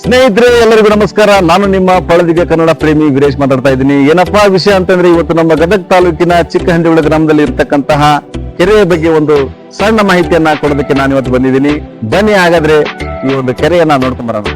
ಸ್ನೇಹಿತರೆ, ಎಲ್ಲರಿಗೂ ನಮಸ್ಕಾರ. ನಾನು ನಿಮ್ಮ ಪಳದಿಗೆ ಕನ್ನಡ ಪ್ರೇಮಿ ವೀರೇಶ್ ಮಾತಾಡ್ತಾ ಇದ್ದೀನಿ. ಏನಪ್ಪಾ ವಿಷಯ ಅಂತಂದ್ರೆ, ಇವತ್ತು ನಮ್ಮ ಗದಗ ತಾಲೂಕಿನ ಚಿಕ್ಕಹಂದಿಹುಳ ಗ್ರಾಮದಲ್ಲಿ ಇರ್ತಕ್ಕಂತಹ ಕೆರೆಯ ಬಗ್ಗೆ ಒಂದು ಸಣ್ಣ ಮಾಹಿತಿಯನ್ನ ಕೊಡೋದಕ್ಕೆ ನಾನು ಇವತ್ತು ಬಂದಿದ್ದೀನಿ. ಬನ್ನಿ ಹಾಗಾದ್ರೆ ಈ ಒಂದು ಕೆರೆಯನ್ನ ನೋಡ್ಕೊಂಡ್ ಬರೋಣ.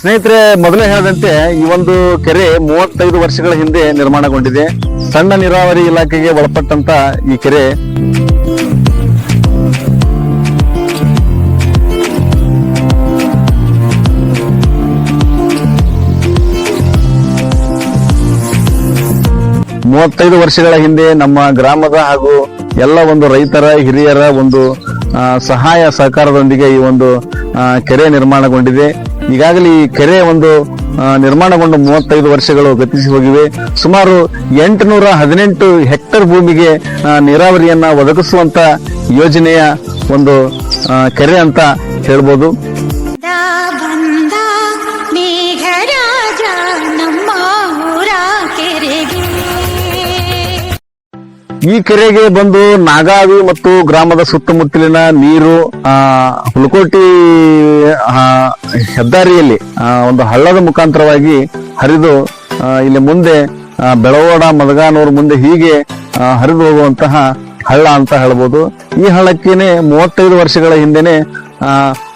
ಸ್ನೇಹಿತರೆ, ಮೊದಲೇ ಹೇಳಿದಂತೆ ಈ ಒಂದು ಕೆರೆ 35 ವರ್ಷಗಳ ಹಿಂದೆ ನಿರ್ಮಾಣಗೊಂಡಿದೆ. ಸಣ್ಣ ನೀರಾವರಿ ಇಲಾಖೆಗೆ ಒಳಪಟ್ಟಂತ ಈ ಕೆರೆ ವರ್ಷಗಳ ಹಿಂದೆ ನಮ್ಮ ಗ್ರಾಮದ ಹಾಗೂ ಎಲ್ಲ ಒಂದು ರೈತರ ಹಿರಿಯರ ಒಂದು ಸಹಾಯ ಸಹಕಾರದೊಂದಿಗೆ ಈ ಒಂದು ಕೆರೆ ನಿರ್ಮಾಣಗೊಂಡಿದೆ. ಈಗಾಗಲೇ ಈ ಕೆರೆ ಒಂದು ನಿರ್ಮಾಣಗೊಂಡು 35 ವರ್ಷಗಳು ಗತಿಸಿ ಹೋಗಿವೆ. ಸುಮಾರು 818 ಹೆಕ್ಟರ್ ಭೂಮಿಗೆ ನೀರಾವರಿಯನ್ನ ಒದಗಿಸುವಂತ ಯೋಜನೆಯ ಒಂದು ಕೆರೆ ಅಂತ ಹೇಳ್ಬೋದು. ಈ ಕೆರೆಗೆ ಬಂದು ನಾಗಾವಿ ಮತ್ತು ಗ್ರಾಮದ ಸುತ್ತಮುತ್ತಲಿನ ನೀರು ಹುಲಕೋಟಿ ಹೆದ್ದಾರಿಯಲ್ಲಿ ಒಂದು ಹಳ್ಳದ ಮುಖಾಂತರವಾಗಿ ಹರಿದು ಇಲ್ಲಿ ಮುಂದೆ ಬೆಳವಾಡ ಮದಗಾನೂರು ಮುಂದೆ ಹೀಗೆ ಹರಿದು ಹೋಗುವಂತಹ ಹಳ್ಳ ಅಂತ ಹೇಳ್ಬೋದು. ಈ ಹಳ್ಳಕ್ಕೇನೆ 35 ವರ್ಷಗಳ ಹಿಂದೆನೆ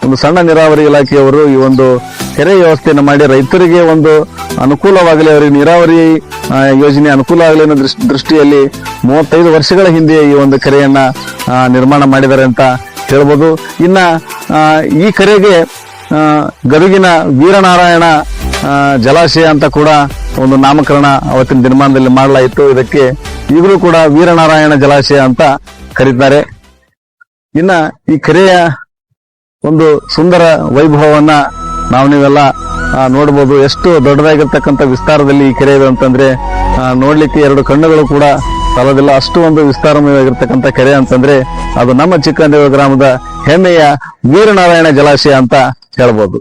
ಒಂದು ಸಣ್ಣ ನೀರಾವರಿ ಇಲಾಖೆಯವರು ಈ ಒಂದು ಕೆರೆ ವ್ಯವಸ್ಥೆಯನ್ನು ಮಾಡಿ ರೈತರಿಗೆ ಒಂದು ಅನುಕೂಲವಾಗಲಿ, ಅವರಿಗೆ ನೀರಾವರಿ ಯೋಜನೆ ಅನುಕೂಲ ಆಗಲಿ ಅನ್ನೋ ದೃಷ್ಟಿಯಲ್ಲಿ 35 ವರ್ಷಗಳ ಹಿಂದೆ ಈ ಒಂದು ಕೆರೆಯನ್ನ ನಿರ್ಮಾಣ ಮಾಡಿದ್ದಾರೆ ಅಂತ ಹೇಳ್ಬೋದು. ಇನ್ನ ಈ ಕೆರೆಗೆ ಗದಗಿನ ವೀರನಾರಾಯಣ ಜಲಾಶಯ ಅಂತ ಕೂಡ ಒಂದು ನಾಮಕರಣ ಅವತ್ತಿನ ದಿನಮಾನದಲ್ಲಿ ಮಾಡಲಾಯಿತು. ಇದಕ್ಕೆ ಈಗಲೂ ಕೂಡ ವೀರನಾರಾಯಣ ಜಲಾಶಯ ಅಂತ ಕರೀತಾರೆ. ಇನ್ನ ಈ ಕೆರೆಯ ಒಂದು ಸುಂದರ ವೈಭವವನ್ನ ನೀವೆಲ್ಲ ನೋಡ್ಬೋದು. ಎಷ್ಟು ದೊಡ್ಡದಾಗಿರ್ತಕ್ಕಂಥ ವಿಸ್ತಾರದಲ್ಲಿ ಈ ಕೆರೆ ಇದೆ ಅಂತಂದ್ರೆ ನೋಡ್ಲಿಕ್ಕೆ 2 ಕಣ್ಣುಗಳು ಕೂಡ ಸಾಲೋದಿಲ್ಲ. ಅಷ್ಟು ಒಂದು ವಿಸ್ತಾರವಾಗಿರ್ತಕ್ಕಂಥ ಕೆರೆ ಅಂತಂದ್ರೆ ಅದು ನಮ್ಮ ಚಿಕ್ಕಹಂದಿಹುಳ ಗ್ರಾಮದ ಹೆಮ್ಮೆಯ ವೀರನಾರಾಯಣ ಜಲಾಶಯ ಅಂತ ಹೇಳ್ಬೋದು.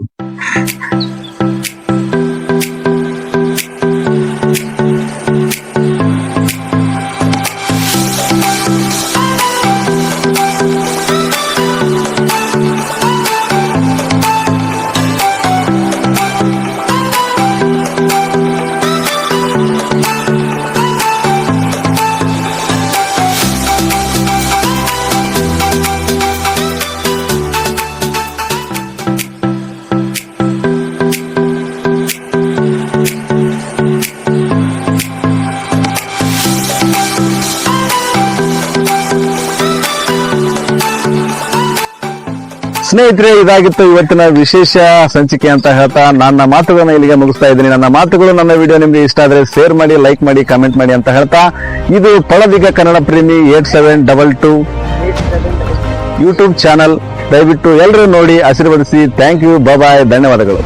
ಸ್ನೇಹಿತರೆ, ಇದಾಗಿತ್ತು ಇವತ್ತಿನ ವಿಶೇಷ ಸಂಚಿಕೆ ಅಂತ ಹೇಳ್ತಾ ನನ್ನ ಮಾತುಗಳನ್ನ ಇಲ್ಲಿಗೆ ಮುಗಿಸ್ತಾ ಇದ್ದೀನಿ. ನನ್ನ ಮಾತುಗಳು, ನನ್ನ ವಿಡಿಯೋ ನಿಮ್ಗೆ ಇಷ್ಟ ಆದ್ರೆ ಶೇರ್ ಮಾಡಿ, ಲೈಕ್ ಮಾಡಿ, ಕಾಮೆಂಟ್ ಮಾಡಿ ಅಂತ ಹೇಳ್ತಾ, ಇದು ಪಳದಿಗ ಕನ್ನಡ ಪ್ರೇಮಿ 8722 ಯೂಟ್ಯೂಬ್ ಚಾನಲ್. ದಯವಿಟ್ಟು ಎಲ್ಲರೂ ನೋಡಿ ಆಶೀರ್ವದಿಸಿ. ಥ್ಯಾಂಕ್ ಯು, ಬಾಯ್, ಧನ್ಯವಾದಗಳು.